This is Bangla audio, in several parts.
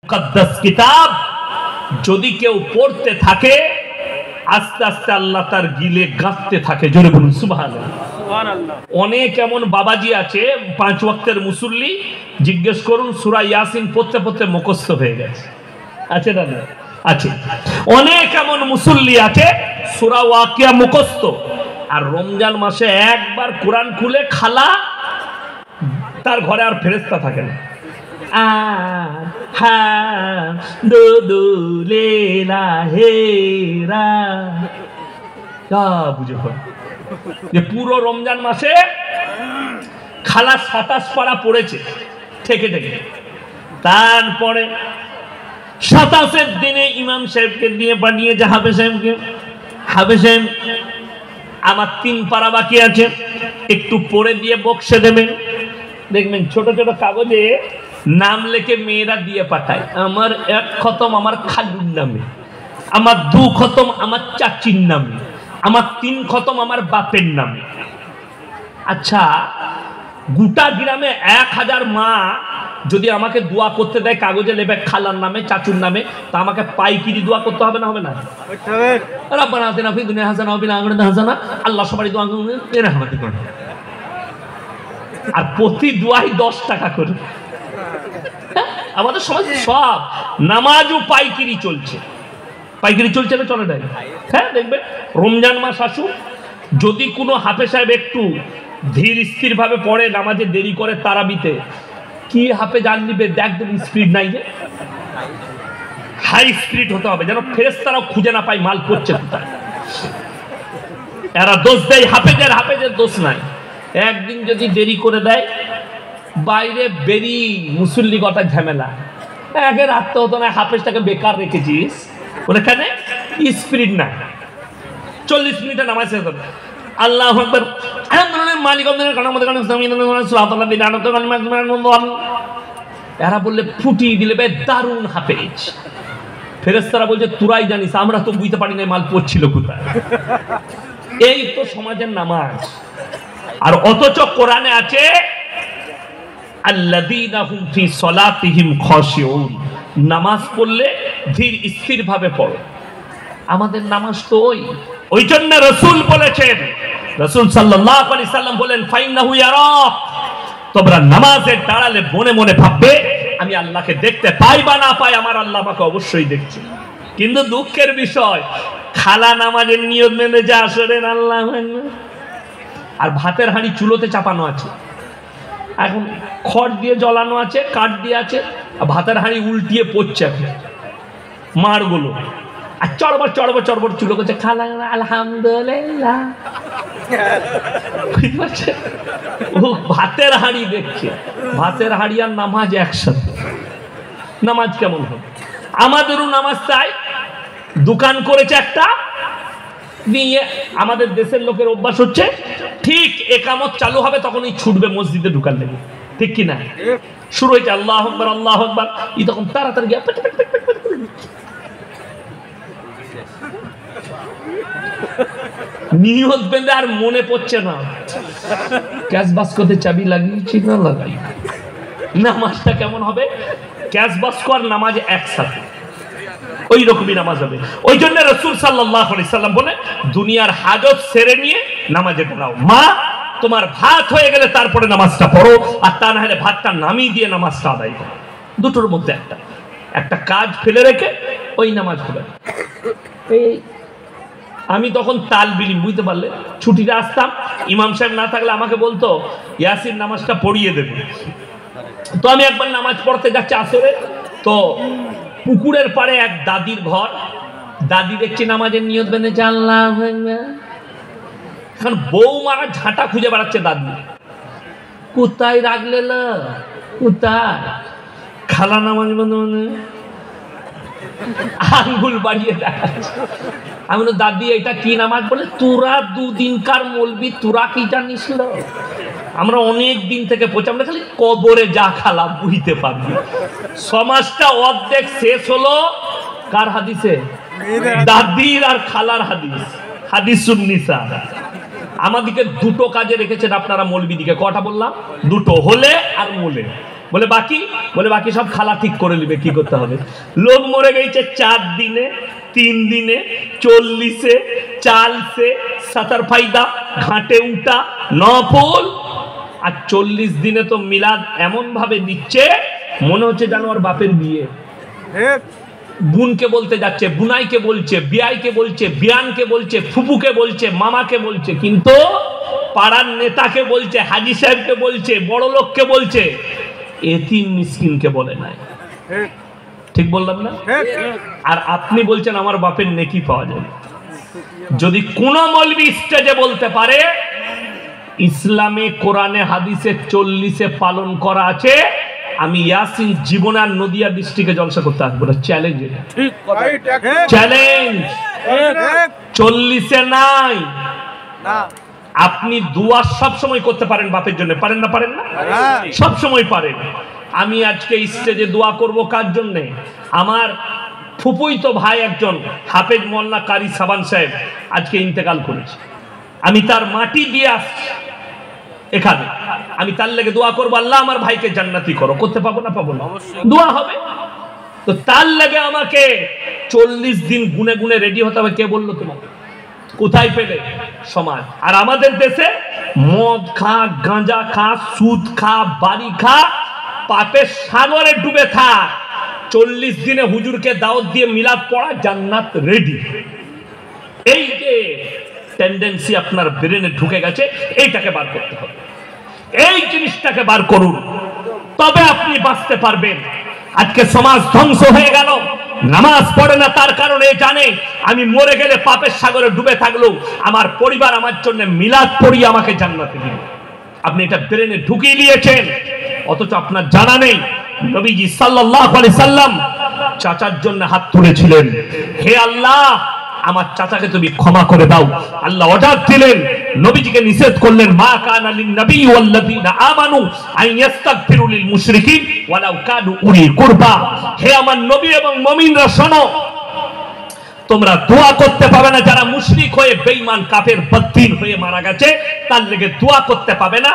মুকদ্দাস কিতাব যদি কেউ পড়তে থাকে আস্তে আস্তে আল্লাহ তার গিলে গাঁথতে থাকে। জোরে বলুন সুবহানাল্লাহ। অনেক এমন বাবাজি আছে 5 ওয়াক্তের মুসল্লি, জিজ্ঞেস করুন সূরা ইয়াসিন পড়তে পড়তে মুখস্থ হয়ে গেছে, আছে না? আছে। অনেক এমন মুসল্লি আছে সূরা ওয়াকিয়া মুখস্থ, আর রমজান মাসে একবার কোরআন খুলে খালা তার ঘরে আর ফেরেশতা থাকে না। পুরো রমজান মাসে খালা 27 পারা পড়েছে থেকে থেকে, তারপরে 27-এর দিনে ইমাম সাহেবকে দিয়ে পাঠিয়েছে হাফেজ সাহেবকে, হাফেজ সাহেব আমার 3 পারা বাকি আছে, একটু পড়ে দিয়ে বক্সে দেবেন। দেখবেন ছোট ছোট কাগজে নাম লিখে মেয়েরা দিয়ে পাঠায়, আমার 1 খতম আমার খালুর নামে, আমার 2 খতম আমার চাচির নামে, আমার 3 খতম আমার বাপের নামে। আচ্ছা, গোটা গ্রামে 1000 মা যদি আমাকে দোয়া করতে দেয় কাগজে লেবে খালার নামে চাচুর নামে, তা আমাকে পাইকিরি দোয়া করতে হবে না? হবে না? রব্বানা আতিনা ফিদ দুনিয়া হাসানা ওয়া ফিল আখিরাতি হাসানা, আল্লাহ সবারই দোয়া করুন রহমতি করুন, আর প্রতি দোয়াই 10 টাকা করে। আমাদের সমাজে সব নামাজও পাইকিরি চলছে, পাইকিরি চলছে না? চলে নাই? হ্যাঁ, দেখবে রমজান মাস আসুক, যদি কোনো হাফেজ সাহেব একটু ধীর স্থির ভাবে পড়ে, নামাজে দেরি করে তারাবিতে, কি হাফেজ আন নিবে, দেখবেন স্পিড নাই, যে হাই স্পিড হতে হবে যেন ফেরেশতারাও খুঁজে না পায় মাল করছে কোথায়। এরা দোষ দেয় হাফেজের, হাফেজের দোষ নাই। একদিন যদি দেরি করে দেয়, বাইরে বেরি মুসল্লি গটা ঝামেলা, আগে রাখতে হতো না, হাফেজটাকে বেকার রেখেছিস বলে, কেন স্পিড না, 40 মিনিটে নামাজ শেষ হবে, আল্লাহু আকবার মালিক এরা বললে ফুটিয়ে দিলে দারুণ হাফেজ। ফেরেশতারা বলছে তুরাই জানিস, আমরা তো বুঝতে পারি না মাল পড়ছিল কোথায়। এই তো সমাজের নামাজ। আর অথচ কোরআনে আছে আল্লাযীনা হুম ফি সলাতিহিম খাশিউন, নামাজ পড়লে ধীর স্থির ভাবে পড়ো। আমাদের নামাজ তো ওই জন্য রাসূল বলেছেন, রাসূল সাল্লাল্লাহু আলাইহি সাল্লাম বলেন ফাইন্নাহু ইয়ারাক, তোমরা নামাজের দাঁড়ালে মনে মনে ভাববে আমি আল্লাহকে দেখতে পাই বা না পাই, আমার আল্লাহ আমাকে অবশ্যই দেখছে। কিন্তু দুঃখের বিষয়, খালা নামাজের নিয়ত মেনে যা আসরেন আল্লাহ, আর ভাতের হাঁড়ি চুলোতে চাপানো আছে, এখন খড় দিয়ে জ্বলানো আছে, কাঠ দিয়ে আছে, আর ভাতের হাঁড়ি উল্টিয়ে পড়ছে মারগুলো, আর চড়বড় চড়বড় চড়বড় চুলো করছে, খালা আলহামদুলিল্লাহ। ও ভাতের হাঁড়ি দেখছে, ভাতের হাঁড়ি আর নামাজ একসাথে, নামাজ কেমন হবে? আমাদেরও নামাজ চাই, দোকান করেছে একটা নিয়ে, আমাদের দেশের লোকের অভ্যাস হচ্ছে ঠিক একামত চালু হবে তখনই ছুটবে মসজিদে ঢুকার লেগে, ঠিক কিনা? শুরু হয়েছে আল্লাহু আকবার আল্লাহু আকবার, ই তখন তাড়াতাড়ি গিয়ে নিয়ত বেঁধে, আর মনে পড়ছে না ক্যাশ বাস্কতে চাবি লাগিয়েছি না লাগাই। নামাজটা কেমন হবে? ক্যাশ বাস্ক আর নামাজ একসাথে, ওই রকমই নামাজ হবে। ওই জন্য রাসূল সাল্লাল্লাহু আলাইহি সাল্লাম বলে দুনিয়ার হাজত সেরে নিয়ে নামাজে দাঁড়াও। মা, তোমার ভাত হয়ে গেলে তারপরে নামাজটা পড়ো, আর তা না হলে ভাতটা নামিয়ে দিয়ে নামাজটা আদায় করো। দুটোর মধ্যে একটা কাজ ফেলে রেখে ওই নামাজ হবে। এই আমি তখন তাল বিলিম, বুঝতে পারলে, ছুটিতে আসতাম, ইমাম সাহেব না থাকলে আমাকে বলতো ইয়াসিন নামাজটা পড়িয়ে দেবে। তো আমি একবার নামাজ পড়তে যাচ্ছি আসরে, তো পুকুরের পাড়ে এক দাদির ঘর, দাদি দেখছি নামাজের নিয়ত বেঁধেছে আল্লাহু আকবার। এখন বৌমারা ঝাঁটা খুঁজে বেড়াচ্ছে, দাদি কোথায় রাখলে, কোথায় খালা নামাজ বন্ধ, আঙ্গুল বাড়িয়ে দেখাচ্ছে। আমি বলি দাদি এটা কি নামাজ? বলে তোরা 2 দিনকার মৌলবি, তোরা কি জানিস? আমরা অনেক দিন থেকে পড়ছি, আমরা খালি কবরে যা খালা বুঝতে পারবি। সমাজটা অর্ধেক শেষ হলো কার হাদিসে? দাদির আর খালার হাদিস, হাদিসুন নিসা। আমাদেরকে দুটো কাজে রেখেছেন আপনারা মৌলবি দিকে, কটা বললাম? দুটো, হলে আর মোলে। বলে বাকি সব খালা ঠিক করে নিবে, কি করতে হবে। লোক মরে গেছে 4 দিনে, 3 দিনে, 40-এ, 40-এ, 70 ফায়দা, ঘাটে উঠা, নফল। আর 40 দিনে তো মিলাদ এমন ভাবে দিচ্ছে মনে হচ্ছে যেন ওর বাপের বিয়ে। বোনকে বলতে যাচ্ছে, বুনাইকে বলছে, বিয়াইকে বলছে, বিয়ানকে বলছে, ফুপুকে বলছে, মামাকে বলছে, কিন্তু পাড়ার নেতাকে বলছে, হাজি সাহেবকে বলছে, বড় লোককে বলছে, এতিম মিসকিনকে বলে নাই। ঠিক বললাম না? আর আপনি বলছেন আমার বাপের নেকি পাওয়া যাবে। যদি কোন মৌলবি স্টেজে বলতে পারে ইসলামে কোরআনে হাদিসে 40-এ পালন করা আছে, আমি ইয়াসিন জীবনে আর নদিয়া ডিস্ট্রিক্টে জলসা করতে আসবো না। Challenge, challenge. 40-এ নাই। আপনি দোয়া সব সময় করতে পারেন বাপের জন্য, পারেন না? পারেন না? সব সময় পারেন। আমি আজকে স্টেজে দোয়া করব কার জন্য? আমার ফুপুই তো ভাই একজন হাফেজ মোল্লা কারি সাবান সাহেব আজকে ইন্তেকাল করেছে। আমি তার মাটি দিয়ে আসছি এখানে, আমি তার লেগে দোয়া করবো, আল্লাহ আমার ভাইকে জান্নাতি করো। করতে পাবো না? পাবো না? দোয়া হবে। তো তার লেগে আমাকে 40 দিন গুনে গুনে রেডি হতে হবে। কে বললো তোমাকে? কোথায় পেলে? সমাজ। আর আমাদের দেশে মদ খা, গাঁজা খা, সুদ খা, বাড়ি খা, পাপের সাগরে ডুবে থাক, 40 দিনে হুজুরকে দাওয়াত দিয়ে মিলাদ পড়া, জান্নাত রেডি। এই যে টেন্ডেন্সি আপনার ব্রেনে ঢুকে গেছে, এইটাকে বার করতে হবে। এই জিনিসটাকে বার করুন, তবে আপনি বাঁচতে পারবেন। আজকে সমাজ ধ্বংস হয়ে গেল, নামাজ পড়ে না, তার কারণে জানে আমি মরে গেলে পাপের সাগরে ডুবে থাকলো আমার পরিবার আমার জন্য মিলাদ পড়িয়ে আমাকে জান্নাতে দিবে। আপনি এটা ব্রেনে ঢুকিয়ে দিয়েছেন, অথচ আপনার জানা নেই নবীজি সাল্লাল্লাহু আলাইহি সাল্লাম চাচার জন্য হাত তুলেছিলেন, হে আল্লাহ আমার চাচাকে তুমি ক্ষমা করে দাও। আল্লাহ অর্ডার দিলেন, নবীজিকে নিষেধ করলেন, মা কানা লিন নবী ওয়াল্লাযিনা আমানু আন ইস্তাগফিরু লিল মুশরিকিন ওয়ালাউ কানু উলি কুরবা। হে আমার নবী এবং মুমিনরা শোনো, তোমরা দোয়া করতে পাবে না যারা মুশরিক হয়ে বেঈমান কাফের বদ্দিন হয়ে মারা গেছে, তার লেগে দোয়া করতে পাবে না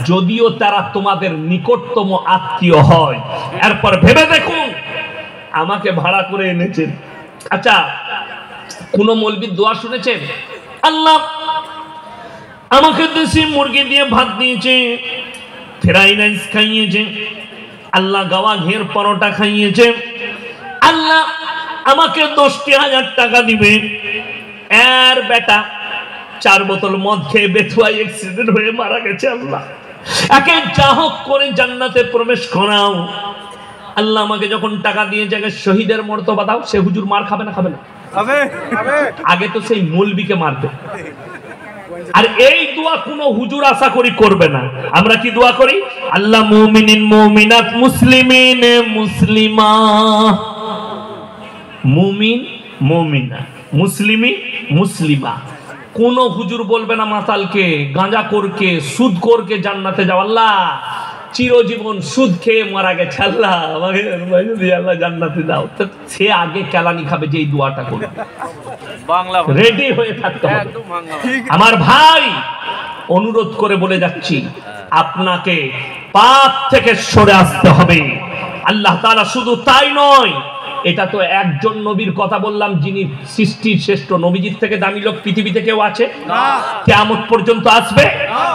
যদিও তারা তোমাদের নিকটতম আত্মীয় হয়। এরপর ভেবে দেখুন, আমাকে ভাড়া করে এনেছেন। আচ্ছা, কোন মৌলবীর দোয়া শুনেছেন? আল্লাহ আমাকে দেশি মুরগি দিয়ে ভাত দিয়েছে, ফ্রাইড রাইস খাইয়েছে, আল্লাহ গাওয়া ঘের পরোটা খাইয়েছে, আল্লাহ আমাকে 10,000 টাকা দিবে। এর বেটা 4 বোতল মদ খেয়ে বেথুয়ায় অ্যাক্সিডেন্ট হয়ে মারা গেছে। আল্লাহ একে যা হোক করে জান্নাতে প্রবেশ করাও। আল্লাহ আমাকে যখন টাকা দিয়ে জায়গায় শহীদের মর্তবা দাও। সে হুজুর মার খাবে না? খাবে না? আগে তো সেই মৌলবীকে মারবে। আর এই দোয়া কোনো হুজুর আশা করি করবে না। আমরা কি দোয়া করি? আল্লাহ মুমিনিন মুমিনাত মুসলিমিন মুসলিমা, মুমিন মুমিনা, মুসলিমি মুসলিমা। কোন হুজুর বলবে না মাতালকে, গাঁজাখোরকে, সুদখোরকে জান্নাতে যাও। আল্লাহ চিরজীবন সুদ খেয়ে মারা গেছে, আল্লাহ আমাকে আল্লাহ জান্নাতে দাও। সে আগে কেলানি খাবে যে এই দোয়াটা করবে। রেডি হয়ে থাকতে হবে। আমার ভাই অনুরোধ করে বলে যাচ্ছি, আপনাকে পাপ থেকে সরে আসতে হবে। আল্লাহ তাআলা শুধু তাই নয়, এটা তো একজন নবীর কথা বললাম যিনি সৃষ্টির শ্রেষ্ঠ। নবীজির থেকে দামি লোক পৃথিবীতে কেউ আছে? কিয়ামত পর্যন্ত আসবে।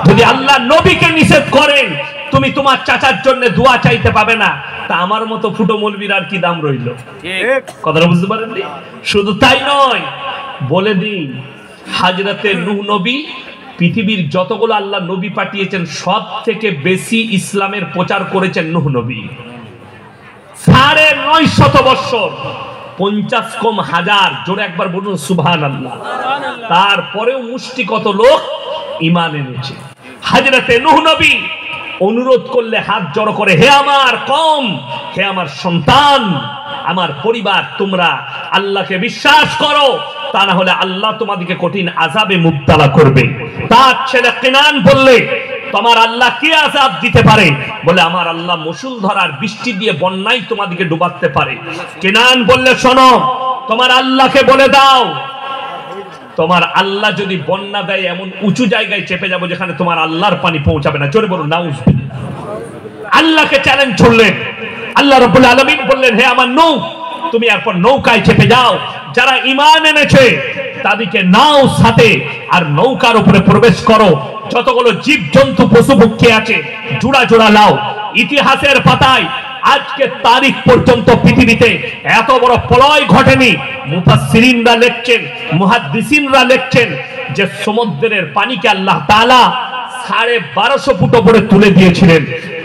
যদি আল্লাহ নবীকে নিষেধ করেন তুমি তোমার চাচার জন্য দোয়া চাইতে পাবে না, তা আমার মতো ফুটো মৌলবীর আর কি দাম রইল? কথাটা বুঝতে পারেননি? শুধু তাই নয়, বলে দিন হযরতে নূহ নবী পৃথিবীর যতগুলো আল্লাহ নবী পাঠিয়েছেন সব থেকে বেশি ইসলামের প্রচার করেছেন নূহ নবী। 950 বছর, 50 কম হাজার, জোরে একবার বলুন সুবহানাল্লাহ। তারপরেও মুষ্টি কত লোক ঈমান এনেছে। হযরতে নূহ নবী অনুরোধ করলে হাত জড়ো করে, হে আমার কওম, হে আমার সন্তান, আমার পরিবার, তোমরা আল্লাহকে বিশ্বাস করো, তা না হলে আল্লাহ তোমাদেরকে কঠিন আযাবে মুবতালা করবে। তার ছেলে কেনান বললে, তোমার আল্লাহ কি আযাব দিতে পারে? বলে আমার আল্লাহ মুষলধারার বৃষ্টি দিয়ে বন্যায় তোমাদেরকে ডুবাতে পারে। কেনান বললে, শোনো তোমার আল্লাহকে বলে দাও, তোমার আল্লাহ যদি বন্যা দেয় এমন উঁচু জায়গায় চেপে যাবো যেখানে তোমার আল্লাহর পানি পৌঁছাবে না। জোরে বলুন নাউজুবিল্লাহ। আল্লাহকে চ্যালেঞ্জ ছুড়লেন। আল্লাহ রাব্বুল আলামিন বললেন, হে আমার নূহ, তুমি এরপর নৌকায় চেপে যাও, যারা ঈমান এনেছে তাদেরকে নাও সাথে আর নৌকার উপরে প্রবেশ করো, যতগুলো জীব জন্তু পশু পক্ষী আছে জোড়া জোড়া লাও। ইতিহাসের পাতায় আজকে তারিখ পর্যন্ত পৃথিবীতে এত বড় প্রলয় ঘটেনি। মুফাসসিরিনরা লিখছেন, মুহাদ্দিসিনরা লিখছেন যে সমুদ্রের পানিকে আল্লাহ তাআলা 1250 ফুট উপরে তুলে দিয়েছিলেন।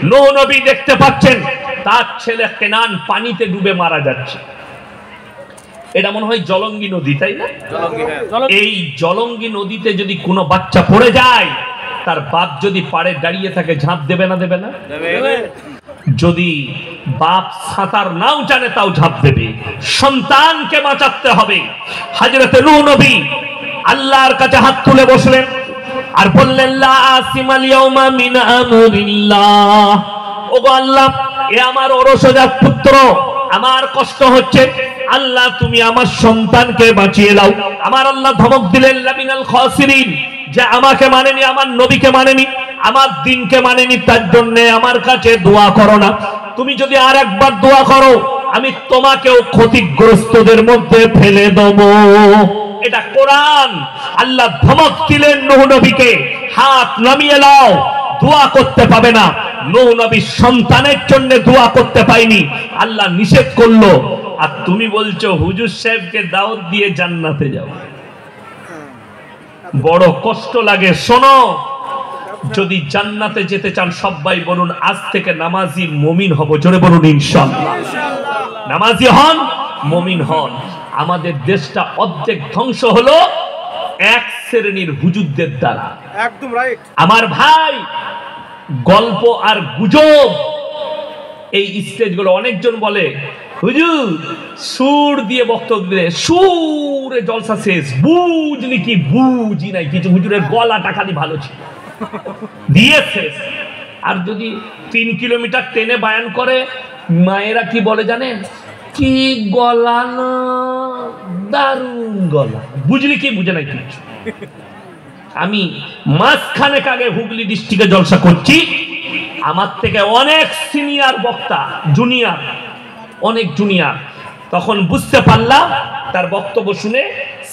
নূহ নবী দেখতে পাচ্ছেন তার ছেলে কেনান পানিতে ডুবে মারা যাচ্ছে। এটা মনে হয় জলঙ্গি নদী, তাই না? এই জলঙ্গি নদীতে যদি কোনো বাচ্চা পড়ে যায়, তার বাপ যদি পাড়ে দাঁড়িয়ে থাকে ঝাঁপ দেবে না দেবে না? যদি বাপ সাঁতার নাও জানে তাও ঝাঁপ দেবে। সন্তানকে বাঁচাতে হবে। হযরত নূহ নবী আল্লাহর কাছে হাত তুলে বসলেন আর বললেন, লা আসিমাল ইয়াউমা মিন আমরিল্লাহ। ওগো আল্লাহ, এ আমার অরসজাত পুত্র, আমার কষ্ট হচ্ছে, আল্লাহ তুমি আমার সন্তানকে বাঁচিয়ে দাও। আমার আল্লাহ ধমক দিলেন, লামিনাল খাসিরিন, যে আমাকে মানেনি, আমার নবীকে মানেনি, আমার দ্বীনকে মানেনি, তার জন্য আমার কাছে দোয়া করো না। তুমি যদি আর একবার দোয়া করো, আমি তোমাকেও ক্ষতিগ্রস্তদের মধ্যে ফেলে দেব। এটা কোরআন। আল্লাহ ধমক দিলেন নূহ নবীকে, হাত নামিয়ে নাও, দোয়া করতে পাবে না। নূহ নবী সন্তানের জন্য দোয়া করতে পায়নি, আল্লাহ নিষেধ করলো। আর তুমি বলছো হুজুর সাহেবকে দাওয়াত দিয়ে জান্নাতে যাও। বড় কষ্ট লাগে। শোনো, যদি জান্নাতে যেতে চান সবাই বলুন আজ থেকে নামাজি মুমিন হব। জোরে বলুন ইনশাআল্লাহ। নামাজি হন, মুমিন হন। আমাদের দেশটা অর্ধেক ধ্বংস হলো এক শ্রেণীর হুজুরদের দ্বারা। একদম রাইট। আমার ভাই, গল্প আর গুজব এই স্টেজগুলো অনেকজন বলে হুজুর সুর দিয়ে বক্তব্য দিয়ে, সুরে জলসা শেষ, বুঝলি কি? বুঝি নাই কিছু, হুজুরের গলাটা খালি ভালো ছিল, দিয়ে শেষ। আর যদি 3 কিলোমিটার টেনে বায়ান করে, মায়েরা কি বলে জানেন? কি গলা না, দারুণ গলা, বুঝলি কি? বুঝে নাই কিছু। আমি মাসখানেক আগে হুগলি ডিস্ট্রিক্টে জলসা করছি, আমার থেকে অনেক সিনিয়র বক্তা, জুনিয়র, অনেক জুনিয়র। তখন বুঝতে পারলাম তার বক্তব্য শুনে,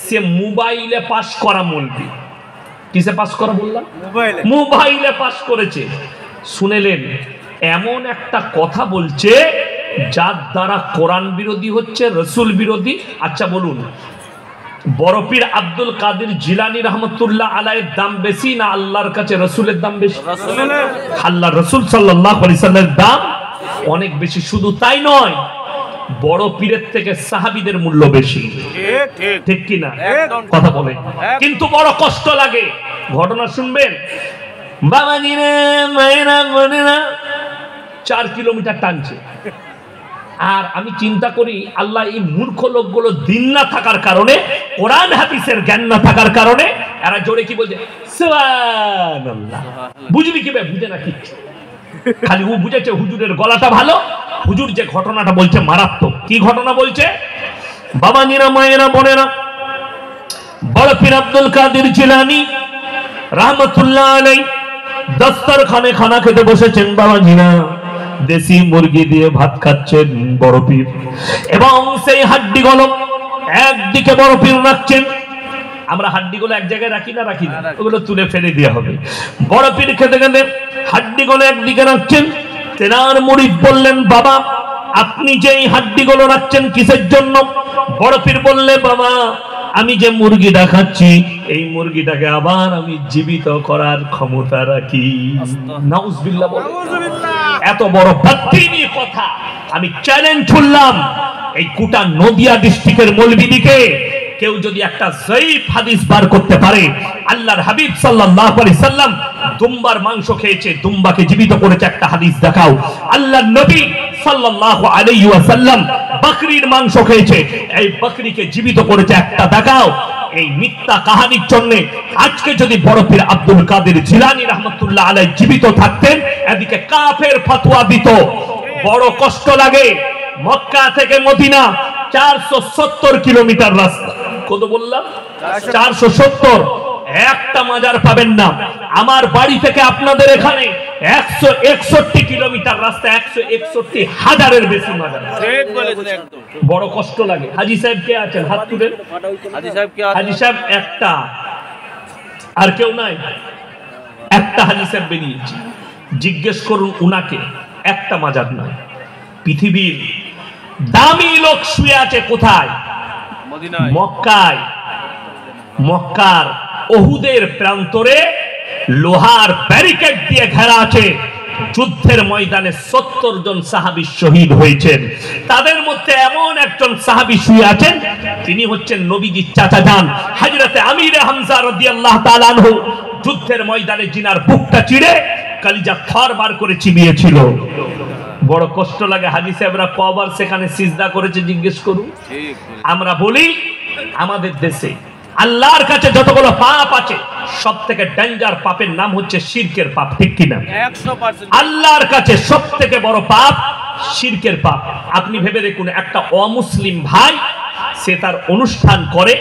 সে মোবাইলে পাস করা মৌলবি। কিসে পাস করা বললাম? মোবাইলে পাস করেছে। শুনেলেন এমন একটা কথা বলছে যার দ্বারা কোরআন বিরোধী হচ্ছে, রসুল বিরোধী। আচ্ছা বলুন, বড়পীর আব্দুল কাদের জিলানী রহমতুল্লাহ আলাইহির দাম বেশি না আল্লাহর কাছে রসুলের দাম বেশি? আল্লাহ রসুল সাল্লাল্লাহু আলাইহি সাল্লামের দাম অনেক বেশি। শুধু তাই নয়, বড় পীরের থেকে সাহাবীদের মূল্য বেশি। ঠিক কি না? কথা বলে। কিন্তু বড় কষ্ট লাগে। ঘটনা শুনবেন। বাবাজিরা, মায়েরা, বোনেরা 4 কিলোমিটার টানছে। আর আমি চিন্তা করি, আল্লাহ এই মূর্খ লোকগুলো দিন না থাকার কারণে, কোরআন হাদিসের জ্ঞান না থাকার কারণে এরা জোরে কি বলছে? সুবহানাল্লাহ। বুঝলি কি? বুঝে না কিচ্ছু। খালি ও বুঝেছে হুজুরের গলাটা ভালো। হুজুর যে ঘটনাটা বলছে মারাত্মক। কি ঘটনা বলছে? বাবাজিরা, মায়েরা, বোনেরা, বড় পীর আব্দুল কাদের জিলানী রহমতুল্লাহ আলাইহি দস্তরখানে খানা খেতে বসেছেন। বাবাজিরা, দেশি মুরগি দিয়ে ভাত খাচ্ছেন বড় পীর, এবং সেই হাড্ডিগুলো একদিকে বড় পীর রাখছেন। আমরা হাড্ডিগুলো এক জায়গায় রাখি না? রাখি না। ওগুলো তুলে ফেলে দেওয়া হবে। বড় পীর খেতে গেলে হাড্ডিগুলো একদিকে রাখছেন। তেনার মুরিদ বললেন, বাবা আপনি যে এই হাড্ডিগুলো রাখছেন কিসের জন্য? বড় পীর বললে, বাবা আমি যে মুরগিটা খাচ্ছি, এই মুরগিটাকে আবার আমি জীবিত করার ক্ষমতা রাখি। নাউজুবিল্লাহ বলো। এত বড় বাতিনি কথা। আমি চ্যালেঞ্জ ছুড়লাম এই কোটা নদিয়া ডিস্ট্রিক্টের মৌলবীদিকে, কেউ যদি একটা যায়ীফ হাদিস বার করতে পারে, আল্লাহর হাবিব সাল্লাল্লাহু আলাইহি সাল্লাম দুম্বার মাংস খেয়েছে, দুম্বাকে জীবিত করেছে, একটা হাদিস দেখাও। আল্লাহর নবী সাল্লাল্লাহু আলাইহি ওয়াসাল্লাম বকরির মাংস খেয়েছে, এই বকরিকে জীবিত করেছে, একটা দেখাও। এই মিথ্যা কাহিনীর জন্য আজকে যদি বড় পীর আব্দুল কাদের জিলানী রহমতুল্লাহ আলাইহি জীবিত থাকতেন, এদিকে কাফের ফতোয়া দিত। বড় কষ্ট লাগে। মক্কা থেকে মদিনা 470 কিলোমিটার রাস্তা। কত বললাম? 470। একটা মাজার পাবেন না। আমার বাড়ি থেকে আপনাদের এখানে 161 কিলোমিটার রাস্তা, 161,000-এর বেশি মাজার। বড় কষ্ট লাগে। হাজী সাহেব কে আছেন? হাত তুলেন। হাজী সাহেব একটা, আর কেউ নাই? একটা হাজী সাহেব বেরিয়েছে, জিজ্ঞেস করুন উনাকে, একটা মাজার নাই। পৃথিবীর দামি লোক শুয়ে আছে কোথায়? মক্কায়। মক্কার ওহুদের প্রান্তরে লোহার ব্যারিকেড দিয়ে ঘেরা আছে। যুদ্ধের ময়দানে 70 জন সাহাবী শহীদ হয়েছেন। তাদের মধ্যে এমন একজন সাহাবী শুয়ে আছেন, তিনি হচ্ছেন নবীজির চাচা যান হযরতে আমির হামজা রাদিয়াল্লাহু তাআলা আনহু। যুদ্ধের ময়দানে জিনার বুকটা চিড়ে কলিজা থর বার করে চিবিয়েছিল। বড় কষ্ট লাগে। হাজী সাহেবরা কবার সেখানে সিজদা করেছে জিজ্ঞেস করুন। আমরা বলি আমাদের দেশে আল্লাহর কাছে যতগুলো পাপ আছে, সব থেকে ডেঞ্জার পাপের নাম হচ্ছে শিরকের পাপ, ঠিক কিনা? 100%। আল্লাহর কাছে সব থেকে বড় পাপ শিরকের পাপ। আপনি ভেবে দেখুন, একটা অমুসলিম ভাই সে তার অনুষ্ঠান করে,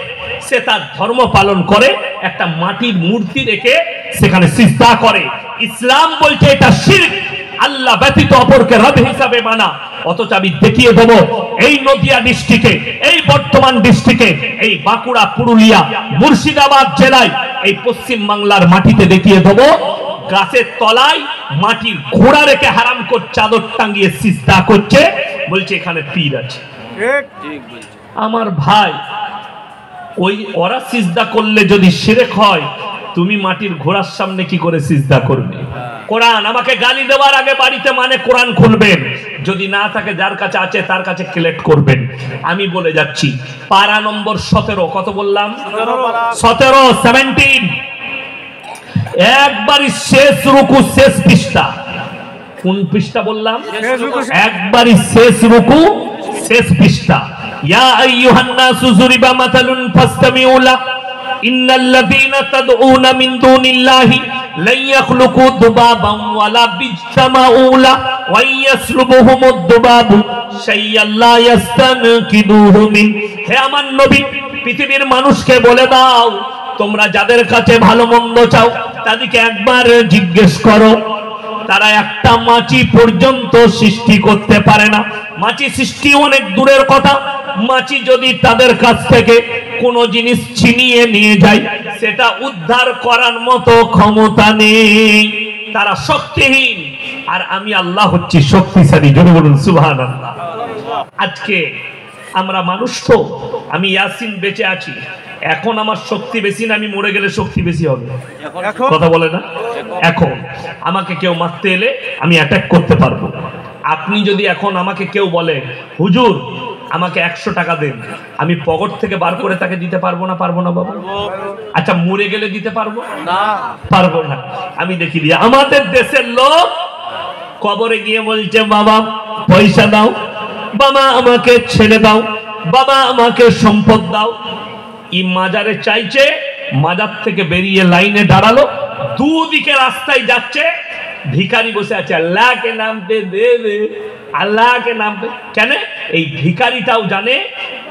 সে তার ধর্ম পালন করে, একটা মাটির মূর্তি রেখে সেখানে সিজদা করে। ইসলাম বলছে এটা শিরক, আল্লাহ ব্যতীত অপরকে রব হিসাবে মানা। অথচ আমি দেখিয়ে দেবো এই নদিয়া ডিস্ট্রিক্টে, এই বর্ধমান ডিস্ট্রিক্টে, এই বাঁকুড়া, পুরুলিয়া, মুর্শিদাবাদ জেলায়, এই পশ্চিম বাংলার মাটিতে দেখিয়ে দেবো গাছের তলায় মাটির ঘোড়া রেখে হারাম করে চাদর টাঙ্গিয়ে সিজদা করছে, বলছে এখানে পীর আছে। আমার ভাই, ওই ওরা সিজদা করলে যদি শিরক হয়, তুমি মাটির ঘোড়ার সামনে কি করে সিজদা করবে? কোরআন আমাকে গালি দেওয়ার আগে বাড়িতে মানে কোরআন খুলবেন, যদি না থাকে যার কাছে আছে তার কাছে কালেক্ট করবেন। আমি বলে যাচ্ছি, পারা নম্বর 17, কত বললাম? 17 একবারই শেষ রুকু, শেষ পৃষ্ঠা। কোন পৃষ্ঠা বললাম? একবারই শেষ রুকু, শেষ পৃষ্ঠা। ইয়া আইয়ুহান নাসু যুরিবা মাতালুন ফাসতামিউ লা ইন্নাল্লাযীনা তাদউনা মিন দুনিল্লাহি lan yakhluqu dubaban wala bijtama'u la wa yaslubuhumud dubabu shay'an la yastankiduhu min। হে আমার নবী, পৃথিবীর মানুষকে বলে দাও, তোমরা যাদের কাছে ভালো মন্দ চাও তাদেরকে একবার জিজ্ঞেস করো, তারা একটা মাছি পর্যন্ত সৃষ্টি করতে পারে না। মাছি সৃষ্টি অনেক দূরের কথা, মাছি যদি তাদের কাছ থেকে কোনো জিনিস ছিনিয়ে নিয়ে যায়, সেটা উদ্ধার করার মতো ক্ষমতা নেই, তারা শক্তিহীন। আর আমি আল্লাহ হচ্ছি শক্তিশালী। জোরে বলুন সুবহানাল্লাহ। আজকে আমরা মানুষ তো, আমি ইয়াসিন বেঁচে আছি, এখন আমার শক্তি বেশি না, আমি মরে গেলে শক্তি বেশি হবে? কথা বলে না? এখন আমাকে কেউ মারতে এলে আমি অ্যাটাক করতে পারবো। আপনি যদি এখন আমাকে কেউ বলে হুজুর আমাকে 100 টাকা দেন, আমি পকেট থেকে বার করে তাকে দিতে পারবো না? পারবো না বাবা? আচ্ছা, মরে গেলে দিতে পারবো না? পারবো না। আমি দেখি দিয়ে আমাদের দেশের লোক কবরে গিয়ে বলছে বাবা পয়সা দাও, বাবা আমাকে ছেড়ে দাও, বাবা আমাকে সম্পদ দাও। ই মাজারে চাইছে, মাজার থেকে বেরিয়ে লাইনে দাঁড়ালো, দুদিকে রাস্তায় যাচ্ছে, ভিখারি বসে আছে, আল্লাহকে নামতে দেবে, আল্লাহকে নামতে। কেন? এই ভিখারিটাও জানে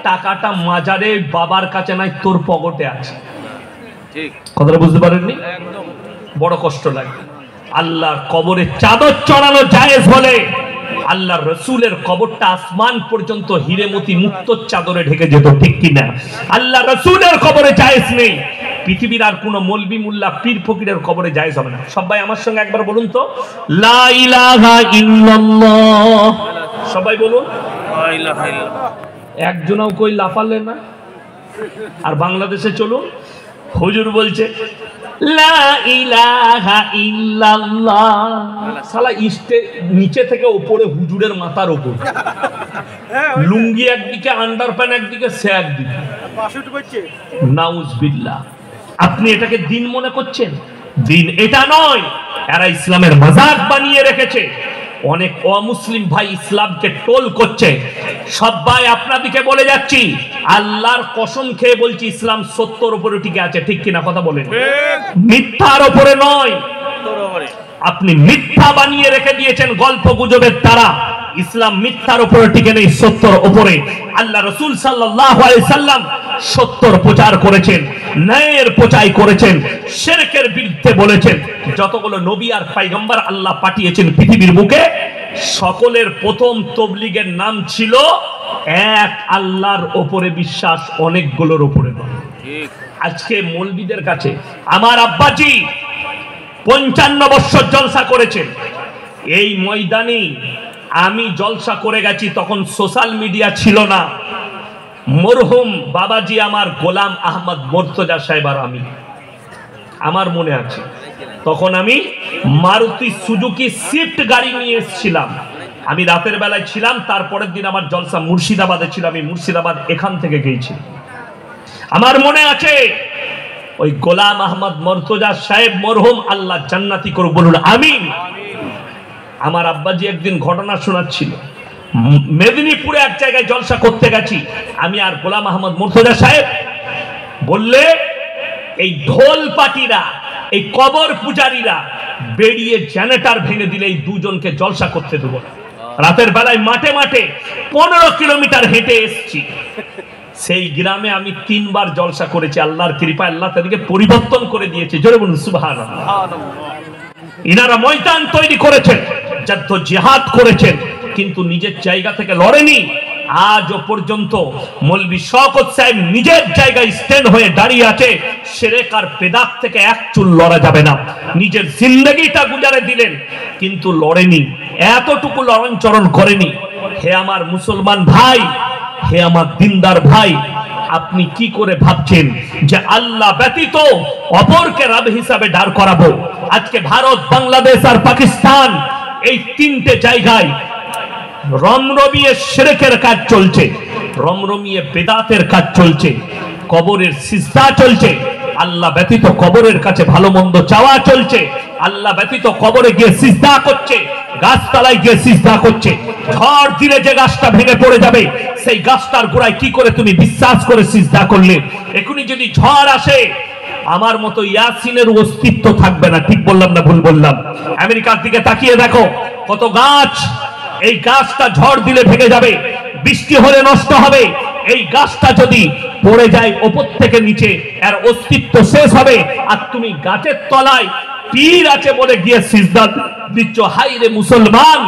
টাকাটা মাজারে বাবার কাছে নাই, তোর পকেটে আছে। ঠিক কথাটা বুঝতে পারেননি? বড় কষ্ট লাগে। আল্লাহর কবরে চাদর চড়ানো জায়েজ বলে, আল্লাহর রসুলের কবরটা আসমান পর্যন্ত হিরে মতি মুক্ত চাদরে ঢেকে যেত, ঠিক কিনা? আল্লাহ রসুলের কবরে জায়েজ নেই। পৃথিবীর আর কোন মৌলবি মুল্লা পীর ফকিরের কবরে জায়েজ হবে না। সবাই আমার সঙ্গে একবার বলুন তো, লা ইলাহা ইল্লাল্লাহ। সবাই বলুন লা ইলাহা ইল্লাল্লাহ। একজনও কই লাফালে না। আর বাংলাদেশে চলুন, হুজুর বলছে লা ইলাহা ইল্লাল্লাহ, শালা ইস্টে নিচে থেকে উপরে হুজুরের মাথার উপর, লুঙ্গি একদিকে, আন্ডারপ্যান্ট একদিকে, সে একদিকে। নাউজুবিল্লাহ। আপনি এটাকে দিন মনে করছেন? দিন এটা নয়, এরা ইসলামের মজাক বানিয়ে রেখেছে। অনেক অমুসলিম ভাই ইসলামকে টোল করছে। সবাই আপনাদেরকে বলে যাচ্ছি, আল্লাহর কসম খেয়ে বলছি, ইসলাম সত্যর উপরে টিকে আছে, ঠিক কিনা? কথা বলেন, মিথ্যার উপরে নয়। আপনি মিথ্যা বানিয়ে রেখে দিয়েছেন গল্প গুজবের দ্বারা। ইসলাম মিথ্যার উপরে টিকে নেই, সত্যর উপরে। আল্লাহ রাসূল সাল্লাল্লাহু আলাইহি সাল্লাম সত্যর প্রচার করেছেন, ন্যায়ের প্রচার করেছেন, শিরকের বিরুদ্ধে বলেছেন। যতগুলো নবী আর পয়গম্বর আল্লাহ পাঠিয়েছেন পৃথিবীর বুকে, সকলের প্রথম তবলিগের নাম ছিল এক আল্লাহর উপরে বিশ্বাস, অনেকগুলোর উপরে নয়। আজকে মৌলবীদের কাছে আমার আব্বাজি 55 বছর জলসা করেছেন। এই ময়দানে আমি জলসা করে গেছি, তখন সোশ্যাল মিডিয়া ছিল না। মরহুম বাবাজি আমার গোলাম আহমদ মুর্তজা সাহেব আর আমি, আমার মনে আছে তখন আমি মারুতি সুজুকি সুইফট গাড়ি নিয়ে এসেছিলাম। আমি রাতের বেলায় ছিলাম, তারপরের দিন আমার জলসা মুর্শিদাবাদে ছিল। আমি মুর্শিদাবাদ এখান থেকে গিয়েছি। আমার মনে আছে ওই গোলাম আহমদ মুর্তজা সাহেব মরহুম, আল্লাহ জান্নাতি করুক, বলুন আমিন। আমার আব্বাজি একদিন ঘটনা শোনাচ্ছিল, মেদিনীপুরে এক জায়গায় জলসা করতে গেছি আমি আর গোলাম আহমদ মুর্তজা সাহেব। বললে এই ঢোল পাটিরা, এই কবর পূজারীরা বেরিয়ে জেনারেটর ভেঙে দিলে এই দুজনকে জলসা করতে দেব না। রাতের বেলায় মাঠে মাঠে 15 কিলোমিটার হেঁটে এসেছি। সেই গ্রামে আমি 3 বার জলসা করেছি। আল্লাহর কৃপায় আল্লাহ তাদেরকে পরিবর্তন করে দিয়েছে। জোরে বলুন সুবহানাল্লাহ। ইনারা ময়দান তৈরি করেছেন, যুদ্ধ জিহাদ করেছেন, কিন্তু নিজের জায়গা থেকে লড়েনি। আজও পর্যন্ত মৌলভী শওকত সাহেব নিজের জায়গায় স্ট্যান্ড হয়ে দাঁড়িয়ে আছে। শিরক আর বেদাত থেকে এক চুল লড়া যাবে না। নিজের জিন্দেগিটা গুজারে দিলেন, কিন্তু লড়েনি, এতটুকু লড়নচরণ করেনি। হে আমার মুসলমান ভাই, হে আমার দিনদার ভাই, আপনি কি করে ভাবছেন যে আল্লাহ ব্যতীত অপরকে রব হিসাবে দাঁড় করাবো? আজকে ভারত, বাংলাদেশ আর পাকিস্তান, এই 3টে জায়গায় রমরমিয়ে শিরকের কাজ চলছে, রমরমিয়ে বেদাতের কাজ চলছে, কবরের সিজদা চলছে, আল্লাহ ব্যতীত কবরের কাছে ভালো মন্দ চাওয়া চলছে, আল্লাহ ব্যতীত কবরে গিয়ে সিজদা করছে, গাছতলায় গিয়ে সিজদা করছে। ঝড় দিলে যে গাছটা ভেঙে পড়ে যাবে, সেই গাছটার গোড়ায় কি করে তুমি বিশ্বাস করে সিজদা করলে? এখনই যদি ঝড় আসে, আমার মতো ইয়াসিনের অস্তিত্ব থাকবে না। ঠিক বললাম না ভুল বললাম? আমেরিকার দিকে তাকিয়ে দেখো, কত গাছ, এই গাছটা ঝড় দিলে ভেঙে যাবে, বৃষ্টি হলে নষ্ট হবে। এই গাছটা যদি পড়ে যায় উপর থেকে নিচে, এর অস্তিত্ব শেষ হবে। আর তুমি গাছের তলায় পীর আছে বলে গিয়ে সিজদা দিচ্ছ। হাই রে মুসলমান!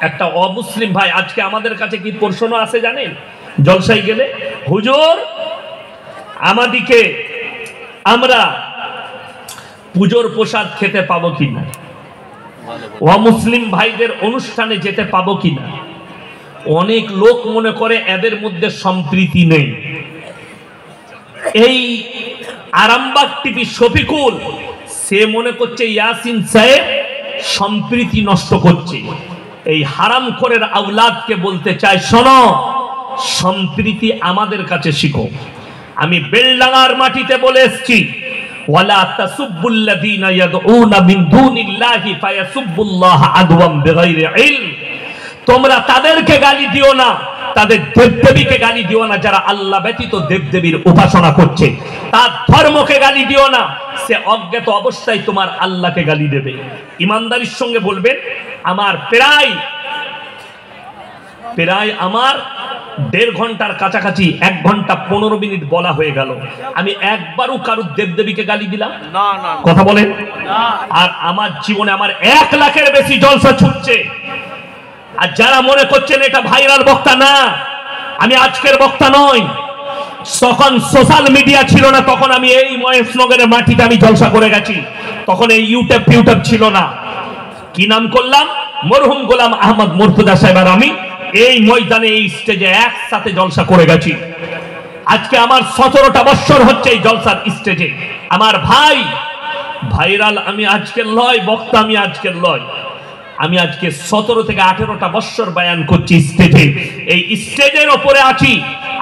একটা অমুসলিম ভাই আজকে আমাদের কাছে কি প্রশ্ন আসে জানেন? জলসায় গেলে, হুজুর আমাদিকে আমরা পুজোর প্রসাদ খেতে পাবো কিনা, অমুসলিম ভাইদের অনুষ্ঠানে যেতে পাবো কিনা। অনেক লোক মনে করে এদের মধ্যে সম্প্রীতি নেই। এই আরামবাগ টিভি শফিকুল, সে মনে করছে ইয়াসিন সাহেব সম্প্রীতি নষ্ট করছে। এই হারামখোরের আওলাদকে বলতে চাই, শোনো, সম্প্রীতি আমাদের কাছে শিখো। আমি বেলডাঙ্গার মাটিতে বলে এসেছি, ওয়ালা তাসুব্বুল্লাযীনা ইয়াদউনা মিন দুনিল্লাহি ফায়াসুব্বুল্লাহা আদওয়াম বিগাইরি ইলম। তোমরা তাদেরকে গালি দিও না, তাদের দেবদেবীকে গালি দিও না যারা আল্লাহ ব্যতীত দেবদেবীর উপাসনা করছে। তার ধর্মকে গালি দিও না, সে অজ্ঞাত অবস্থায় তোমার আল্লাহকে গালি দেবে। ইমানদারির সঙ্গে বলবেন, আমার প্রায় আমার 1.5 ঘন্টার কাছাকাছি 1 ঘন্টা 15 মিনিট বলা হয়ে গেল, আমি একবারও কারুর দেবদেবীকে গালি দিলাম না? কথা বলেন। আর আমার জীবনে আমার 1 লাখের বেশি জলসা ছুটছে। আর যারা মনে করছেন এটা ভাইরাল বক্তা, না, আমি আজকের বক্তা নই। যখন সোশ্যাল মিডিয়া ছিল না, তখন আমি এই মহেশনগরের মাটিতে আমি জলসা করে গেছি। তখন এই ইউটিউব ছিল না। কি নাম করলাম? মরহুম গোলাম আহমদ মুর্তজা সাহেব আর আমি এই ময়দানে, এই স্টেজে একসাথে জলসা করে গেছি। আজকে আমার 17টা বছর হচ্ছে এই জলসার স্টেজে। আমার ভাই, ভাইরাল আমি আজকের লয়, বক্তা আমি আজকের লয়। আমি আজকে 17 থেকে 18টা বছর বয়ান করছি স্টেজে। এই স্টেজের ওপরে আছি,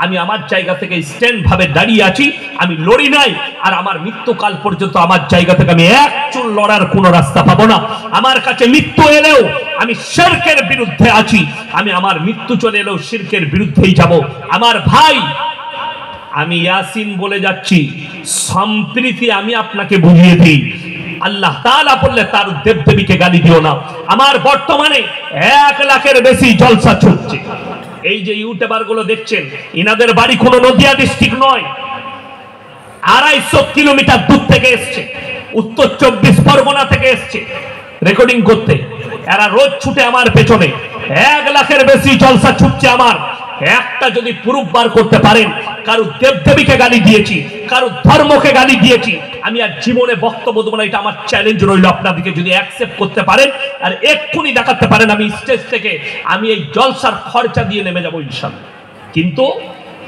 আমি আমার জায়গা থেকে স্ট্যান্ড ভাবে দাঁড়িয়ে আছি। আমি লড়ি নাই, আর আমার মৃত্যুকাল পর্যন্ত আমার জায়গা থেকে আমি এক চুল লড়ার কোনো রাস্তা পাবো না। আমার কাছে মৃত্যু এলেও আমি শিরকের বিরুদ্ধে আছি। আমি আমার মৃত্যু চলে এলেও শিরকের বিরুদ্ধেই যাব। আমার ভাই, আমি ইয়াসিন বলে যাচ্ছি, সম্প্রীতি আমি আপনাকে বুঝিয়ে দিই। আল্লাহ তাআলা বললে তার দেবদেবীকে গালি দিও না। আমার বর্তমানে 1 লাখের বেশি জলসা চলছে। এই যে ইউটিউবার গুলো দেখছেন, ইনাদের বাড়ি কোনো নদিয়া ডিস্ট্রিক্ট নয়, 250 কিলোমিটার দূর থেকে এসছে, উত্তর 24 পরগনা থেকে এসছে রেকর্ডিং করতে। এরা রোজ ছুটে আমার পেছনে, 1 লাখের বেশি জলসা ছুটছে আমার। একটা যদি প্রুফ বার করতে পারেন কারো দেবদেবীকে গালি দিয়েছি, কারো ধর্মকে গালি দিয়েছি, আমি আর জীবনে বক্তব্য দেবো না। এটা আমার চ্যালেঞ্জ রইল আপনাদেরকে, যদি অ্যাকসেপ্ট করতে পারেন আর এক্ষুনি দেখাতে পারেন, আমি স্টেজ থেকে আমি এই জলসার খরচা দিয়ে নেমে যাবো ইনশাআল্লাহ। কিন্তু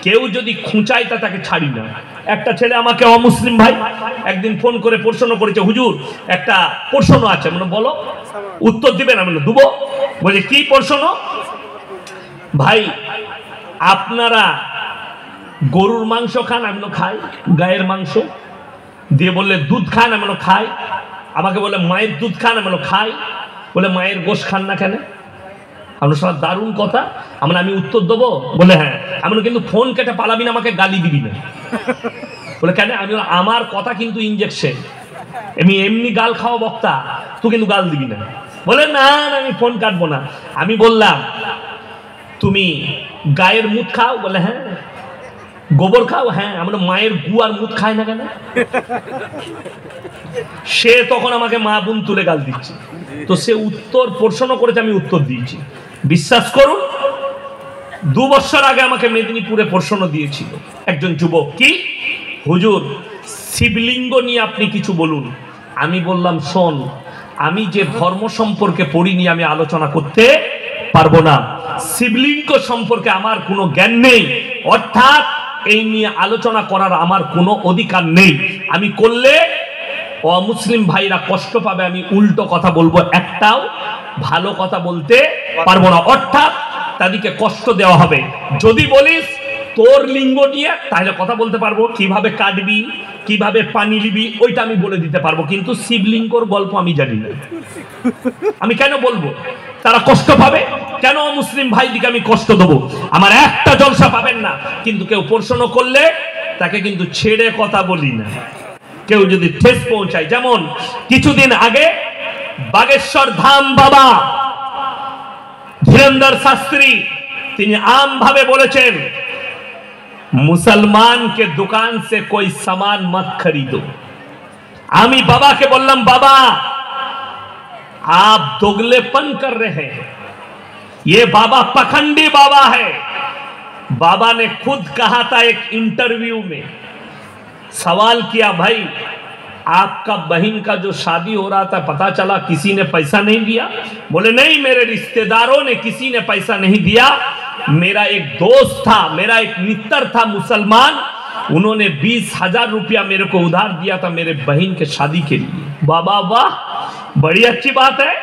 কেউ যদি খুঁচায় তা তাকে ছাড়ি না। একটা ছেলে আমাকে অমুসলিম ভাই একদিন ফোন করে প্রশ্ন করেছে, হুজুর একটা প্রশ্ন আছে, মানে বলো, উত্তর দিবেন? আমি দেবো। বলে কি প্রশ্ন? ভাই আপনারা গরুর মাংস খান? আমি খাই। গায়ের মাংস? দিয়ে বললে দুধ খান? আমি খাই। আমাকে বলে মায়ের দুধ খান? আমি খাই। বলে মায়ের গোশ খান না কেন? আপনার সব দারুণ কথা। আমি উত্তর দেবো? বলে হ্যাঁ। আমি কিন্তু ফোন কেটে পালাবি না, আমাকে গালি দিবি না। বলে কেন? আমি আমার কথা কিন্তু ইনজেকশন, আমি এমনি গাল খাওয়া বক্তা, তুই কিন্তু গাল দিবি না। বলে না না আমি ফোন কাটবো না। আমি বললাম তুমি গায়ের মুখ খাও? বলে হ্যাঁ। গোবর খাও? হ্যাঁ। আমরা মায়ের গু আর মুখ খায় না কেন? সে তখন আমাকে মা বোন তুলে গাল দিচ্ছে। তো সে উত্তর প্রশ্ন করেছে, আমি উত্তর দিয়েছি। বিশ্বাস করুন 2 বছর আগে আমাকে মেদিনীপুরে প্রশ্ন দিয়েছিল একজন যুবক, কি হুজুর শিবলিঙ্গ নিয়ে আপনি কিছু বলুন। আমি বললাম শোন, আমি যে ধর্ম সম্পর্কে পড়িনি আমি আলোচনা করতে পারবো না। শিবলিঙ্গ সম্পর্কে আমার কোনো জ্ঞান নেই, অর্থাৎ এই নিয়ে আলোচনা করার আমার কোনো অধিকার নেই। আমি করলে অমুসলিম ভাইরা কষ্ট পাবে, আমি উল্টো কথা বলবো, একটাও ভালো কথা বলতে পারবো না, অর্থাৎ তাদেরকে কষ্ট দেওয়া হবে। যদি বলিস তোর লিঙ্গ নিয়ে, তাহলে কথা বলতে পারবো, কিভাবে কাটবি, কিভাবে পানি লিবি, ওইটা আমি বলে দিতে পারবো, কিন্তু শিবলিঙ্গর গল্প আমি জানি না। আমি কেন বলবো? তারা কষ্ট পাবে কেন? মুসলিম ভাইদিকে আমি কষ্ট দেবো? আমার একটা জলসা পাবেন না, কিন্তু কেউ প্রশ্ন করলে তাকে কিন্তু ছেড়ে কথা বলি না। কেউ যদি ঠেস পৌঁছায়, যেমন কিছুদিন আগে বাগেশ্বর ধাম বাবা ধীরেন্দ্র শাস্ত্রী তিনি आम भावे বলেছেন मुसलमान के दुकान से कोई सामान मत खरीदो। आमी बाबा के बोललाम बाबा आप दोगलेपन कर रहे हैं, ये बाबा पखंडी बाबा है। बाबा ने खुद कहा था एक इंटरव्यू में, सवाल किया भाई आपका बहन का जो शादी हो रहा था पता चला किसी ने पैसा नहीं दिया? बोले नहीं, मेरे रिश्तेदारों ने किसी ने पैसा नहीं दिया। मेरा एक दोस्त था, मेरा एक मित्र था मुसलमान, उन्होंने 20,000 रुपया मेरे को उधार दिया था मेरे बहन के शादी के लिए। बाबा वाह, बड़ी अच्छी बात है।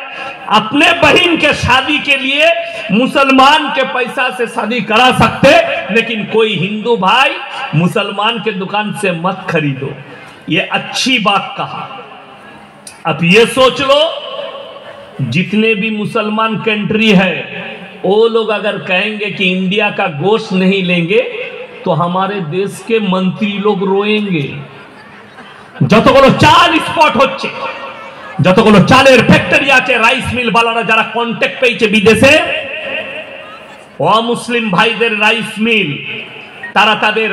अपने बहन के शादी के लिए मुसलमान के पैसा से शादी करा सकते, लेकिन कोई हिंदू भाई मुसलमान के दुकान से मत खरीदो, ये अच्छी बात कहा। अब ये सोच लो जितने भी मुसलमान कंट्री है वो लोग अगर कहेंगे कि इंडिया का गोश्त नहीं लेंगे तो हमारे देश के मंत्री लोग रोएंगे। যতগুলো চাল স্পট হচ্ছে, যতগুলো চালের ফ্যাক্টরি আছে, রাইস মিল বালারা যারা কন্ট্যাক্ট পেয়েছে বিদেশে, অমুসলিম ভাইদের রাইস মিল, তারা তাদের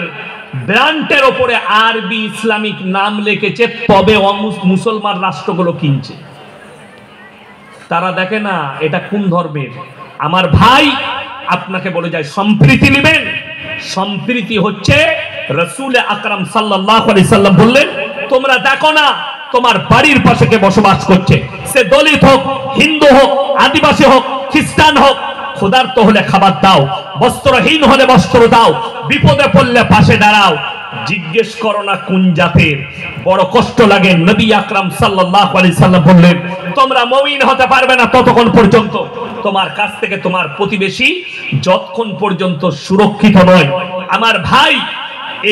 ব্র্যান্ডের উপরে আরবি ইসলামিক নাম লিখেছে, তবে মুসলমান রাষ্ট্রগুলো কিনছে। তারা দেখে না এটা কোন ধর্মের। আমার ভাই আপনাকে বলে যায় সম্প্রীতি নেবেন। সম্প্রীতি হচ্ছে রাসূল আকরাম সাল্লাল্লাহু আলাইহি সাল্লাম বললেন, তোমরা দেখো না তোমার বাড়ির পাশে কে বসবাস করছে, সে দলিত হোক, হিন্দু হোক, আদিবাসী হোক, খ্রিস্টান হোক, ক্ষুধার্ত হলে খাবার দাও, বস্ত্রহীন হলে বস্ত্র দাও, বিপদে পড়লে পাশে দাঁড়াও। জিজ্ঞেস করো না কোন জাতের। বড় কষ্ট লাগে। নবী আকরাম সাল্লাল্লাহু আলাইহি সাল্লাম বললেন, তোমরা মুমিন হতে পারবে না ততক্ষণ পর্যন্ত তোমার কাছ থেকে তোমার প্রতিবেশী যতক্ষণ পর্যন্ত সুরক্ষিত নয়। আমার ভাই,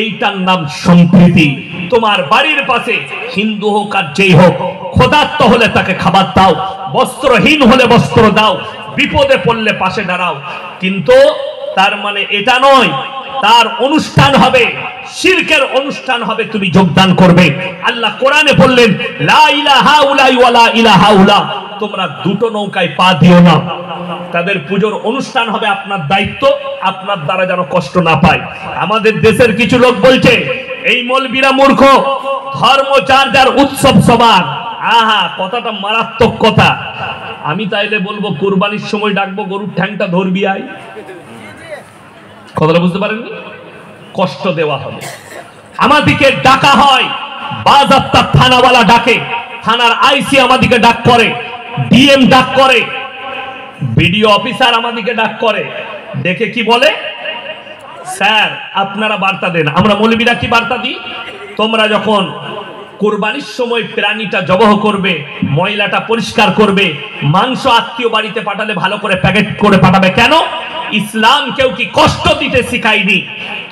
এইটার নাম সম্প্রীতি। তোমার বাড়ির পাশে হিন্দু হোক আর যেই হোক, ক্ষুধার্ত হলে তাকে খাবার দাও, বস্ত্রহীন হলে বস্ত্র দাও, বিপদে পড়লে পাশে দাঁড়াও। কিন্তু তার মানে এটা নয় তার অনুষ্ঠান হবে, শিরকের অনুষ্ঠান হবে, তুমি যোগদান করবে। আল্লাহ কোরআনে বললেন লা ইলাহা উলাই ওয়া লা ইলাহা উলা, তোমরা দুটো নৌকায় পা দিও না। তাদের পুজোর অনুষ্ঠান হবে, আপনার দায়িত্ব, আপনার দ্বারা যেন কষ্ট না পায়। আমাদের দেশের কিছু লোক বলছে এই মৌলবীরা মূর্খ, ধর্ম যার যার, উৎসব সবার। আহা, কথাটা মারাত্মক কথা। আমি তাইলে বলবো কুরবানির সময় ডাকবো গরুর ঠ্যাংটা ধরবি আয়, কথাটা বুঝতে পারেননি? কষ্ট দেওয়া হবে। আমাদিকে ডাকা হয়, বাজাপ্তা থানাওয়ালা ডাকে, থানার আইসি আমাদিকে ডাক করে, ডিএম ডাক করে, বিডিও অফিসার আমাদিকে ডাক করে, দেখে কি বলে, স্যার আপনারা বার্তা দেন। আমরা মৌলবীরা কি বার্তা দিই? তোমরা যখন কুরবানির সময় প্রাণীটা জবাহ করবে, ময়লাটা পরিষ্কার করবে, মাংস আত্মীয় বাড়িতে পাঠালে ভালো করে প্যাকেট করে পাঠাবে। কেন? ইসলাম কেউ কি কষ্ট দিতে শিখায়নি,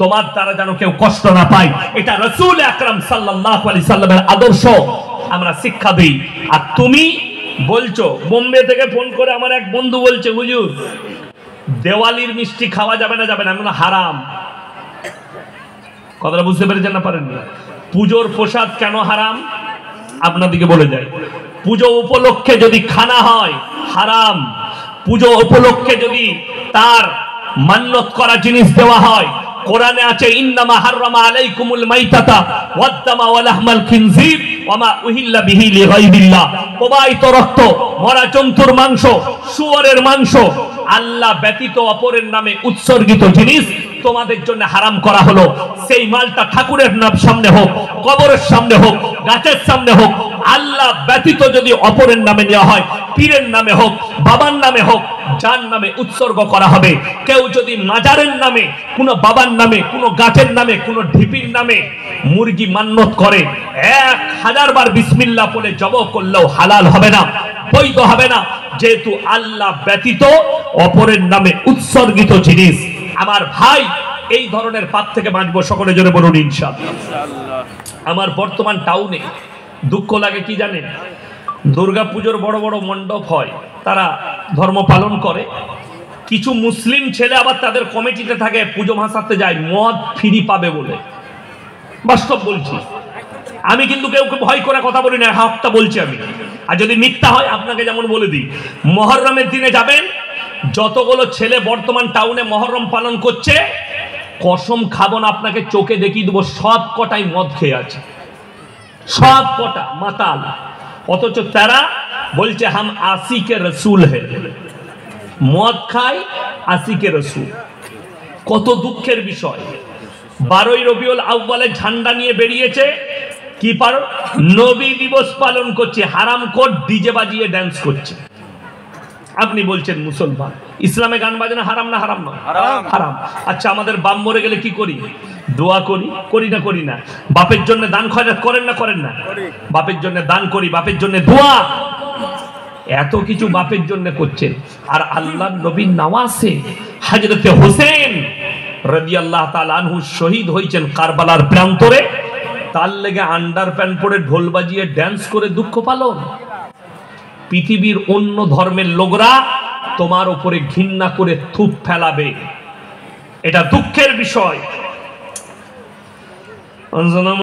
তোমার দ্বারা যেন কেউ কষ্ট না পায়। এটা রাসূল আকরাম সাল্লাল্লাহু আলাইহি সাল্লামের আদর্শ, আমরা শিক্ষা দিই। আর তুমি বলছো, বোম্বে থেকে ফোন করে আমার এক বন্ধু বলছে হুজুর দেওয়ালির মিষ্টি খাওয়া যাবে না, যাবে না। আমি বললাম হারাম। কথাটা বুঝতে পেরেছেন না পারেননি? পুজোর প্রসাদ কেন হারাম আপনাদেরকে বলে যায়। পুজো উপলক্ষে যদি খানা হয় হারাম, পুজো উপলক্ষে যদি তার মান্নত করা জিনিস দেওয়া হয়, কোরআনে আছে ইন্নামা হাররামা আলাইকুমুল মাইতাতা ওয়াদ-দামা ওয়া লাহমাল খিনজির ওয়া মা উহিল্লা বিহি লিগাইরিল্লাহ। প্রবাহিত রক্ত, মরা জন্তুর মাংস, শুয়োরের মাংস, আল্লাহ ব্যতীত অপরের নামে উৎসর্গিত জিনিস তোমাদের জন্য হারাম করা হলো। সেই মালটা ঠাকুরের নাম সামনে হোক, কবরের সামনে হোক, গাছের সামনে হোক, আল্লাহ ব্যতীত যদি অপরের নামে নেওয়া হয়, পীরের নামে হোক, বাবার নামে হোক, যার নামে উৎসর্গ করা হবে। কেউ যদি মাজারের নামে, কোনো বাবার নামে, কোনো গাছের নামে, কোনো ঢিপির নামে মুরগি মান্নত করে, 1000 বার বিসমিল্লাহ বলে জবাহ করলেও হালাল হবে না, বৈধ হবে না, যেহেতু আল্লাহ ব্যতীত অপরের নামে উৎসর্গিত জিনিস। আমার ভাই, এই ধরনের পাপ থেকে বাঁচবো, সকলে জোরে বলুন ইনশাআল্লাহ। আমার বর্তমান টাউনে দুঃখ লাগে কি জানেন, দুর্গাপুজোর বড় বড় মণ্ডপ হয়, তারা ধর্ম পালন করে, কিছু মুসলিম ছেলে আবার তাদের কমিটিতে থাকে, পুজো ভাসাতে যায় মদ ফ্রি পাবে বলে। বাস্তব বলছি, আমি কিন্তু কেউ ভয় করে কথা বলি না, হকটা বলছি আমি। আর যদি মিথ্যা হয় আপনাকে যেমন বলে দিই, মহররমের দিনে যাবেন, যতগুলো ছেলে বর্তমান টাউনে মহররম পালন করছে, কসম খাবো না, আপনাকে চোখে দেখিয়ে দেবো, সব কটাই মদ খেয়ে আছে, সব কটা মাতাল। অথচ তারা বলছে হাম আশিকে রসুল হে, মদ খায় আশিকে রসুল। কত দুঃখের বিষয়। 12ই রবিউল আউয়ালে ঝান্ডা নিয়ে বেরিয়েছে, কি পারো নবী দিবস পালন করছে, হারামখোর ডিজে বাজিয়ে ড্যান্স করছে। আপনি বলছেন মুসলমান, ইসলামে গান বাজনা হারাম না হারাম নয়? হারাম। আচ্ছা, আমাদের বাপ মরে গেলে কি করি? দোয়া করি, করি না করি না? বাপের জন্য দান খয়রাত করেন না করেন না? বাপের জন্য দান করি, বাপের জন্য দোয়া, এত কিছু বাপের জন্য করছেন। আর আল্লাহর নবীর নওয়াসে হযরতে হোসেন রাদিয়াল্লাহু তাআলা আনহু শহীদ হয়েছেন কারবালার প্রান্তরে, তার লেগে আন্ডার প্যান্ট পরে ঢোল বাজিয়ে ড্যান্স করে দুঃখ পালন। পৃথিবীর অন্য ধর্মের লোকরা তোমার উপরে ঘৃণা করে থুপ ফেলাবে, এটা দুঃখের বিষয়।